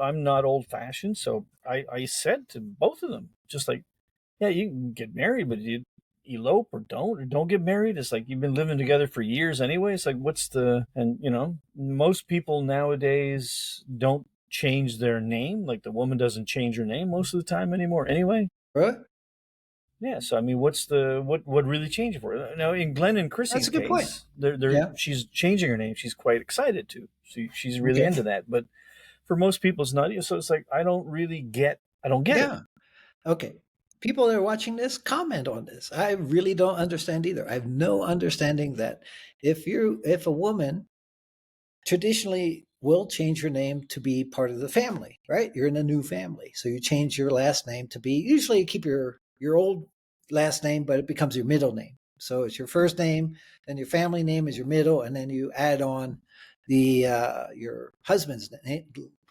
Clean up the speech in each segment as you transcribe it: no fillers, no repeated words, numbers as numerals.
I'm not old fashioned, so I said to both of them, just like, yeah, you can get married, but you elope or don't get married. It's like you've been living together for years anyway. It's like, what's the, and most people nowadays don't change their name. Like the woman doesn't change her name most of the time anymore anyway. Right? Yeah, so I mean, what really changed for her? Now, in Glenn and That's Chrissy's a good point. case, Yeah. she's changing her name. She's quite excited to. She's really Okay. into that. But for most people, it's not. So it's like I don't get it. Yeah. Okay. People that are watching this, comment on this. I really don't understand either. I have no understanding that if a woman traditionally will change her name to be part of the family, right? You're in a new family. So you change your last name to be, usually you keep your old last name, but it becomes your middle name. So it's your first name, then your family name is your middle, and then you add on the your husband's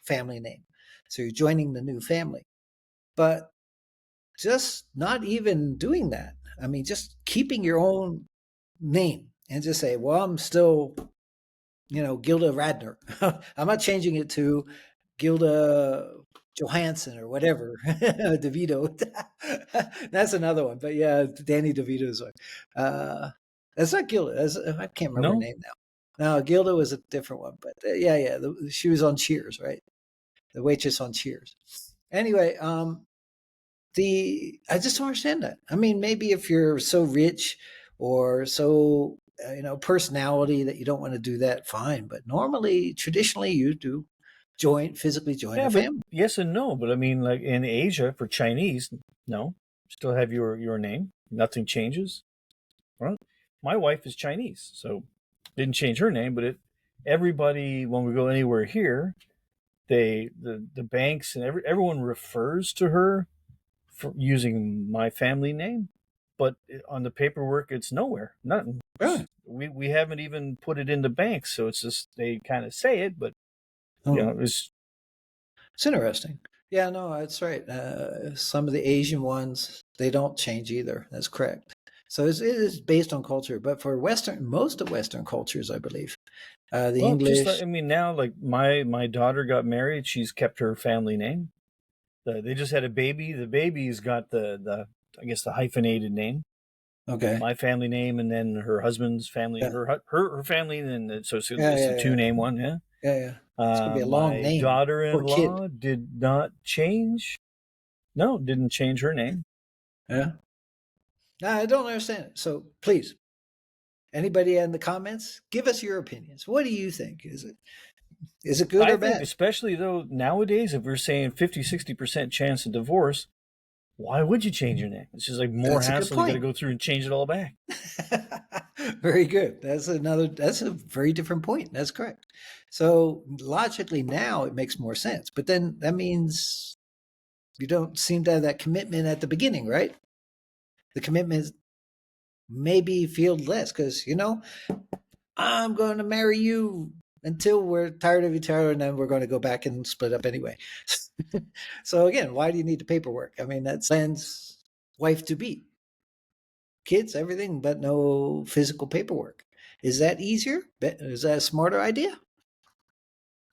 family name. So you're joining the new family. But just not even doing that. I mean, just keeping your own name and just say, well, I'm still, Gilda Radner. I'm not changing it to Gilda Johansson or whatever, DeVito. That's another one. But yeah, Danny DeVito's one. That's not Gilda. I can't remember her No, name now. No, Gilda was a different one. But yeah. She was on Cheers, right? The waitress on Cheers. Anyway, I just don't understand that. I mean, maybe if you're so rich or so personality that you don't want to do that, fine. But normally, traditionally, you do physically join yeah, a but family. yes and no. But I mean, like in Asia for Chinese, no, still have your name. Nothing changes. Well, my wife is Chinese, so didn't change her name, but everybody when we go anywhere here, the banks and everyone refers to her for using my family name, but on the paperwork it's nowhere, nothing. Really? We haven't even put it in the banks, so it's just they kind of say it, but Oh, it's it's interesting. Yeah, no, that's right. Some of the Asian ones, they don't change either. That's correct. So it is based on culture, but for most of Western cultures, I believe, the well, just English. I mean now like my daughter got married, she's kept her family name. They just had a baby. The baby's got the I guess the hyphenated name, Okay. my family name, and then her husband's family, Yeah. her family, and then so Yeah. it's a Yeah. two Yeah. name one. Yeah. Yeah. Yeah. It's gonna be a long My name. Poor kid. daughter-in-law did not change. No, didn't change her name. Yeah. No, I don't understand it. So please, anybody in the comments, give us your opinions. What do you think? Is it good I or think, bad? especially though nowadays, if we're saying 50-60% chance of divorce, why would you change your name? It's just like more That's a good hassle. You got to point. go through and change it all back. Very good. That's a very different point. That's correct. So logically now it makes more sense. But then that means you don't seem to have that commitment at the beginning, right? The commitment maybe feel less because, I'm going to marry you until we're tired of each other and then we're going to go back and split up anyway. So again, why do you need the paperwork? I mean, that's Len's wife to be. Kids, everything, but no physical paperwork. Is that easier? Is that a smarter idea?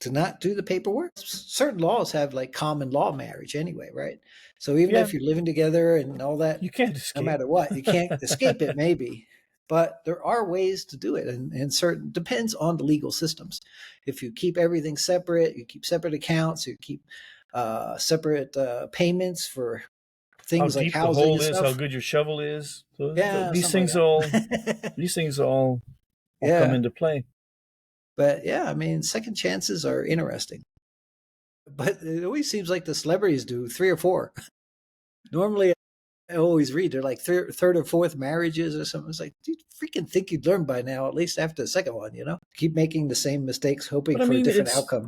To not do the paperwork? Certain laws have like common law marriage anyway, right? So even Yeah, if you're living together and all that, you can't no escape. matter what, you can't escape it maybe. But there are ways to do it, and certain depends on the legal systems. If you keep everything separate, you keep separate accounts, you keep separate payments for How things like deep the housing hole and is, how stuff. good your shovel is. So Yeah, something like that. these things all come Yeah, into play. but yeah, I mean, second chances are interesting. But it always seems like the celebrities do three or four. Normally, I always read they're like third or fourth marriages or something. It's like, do you freaking think you'd learn by now, at least after the second one, Keep making the same mistakes, hoping But I for a mean, different outcome.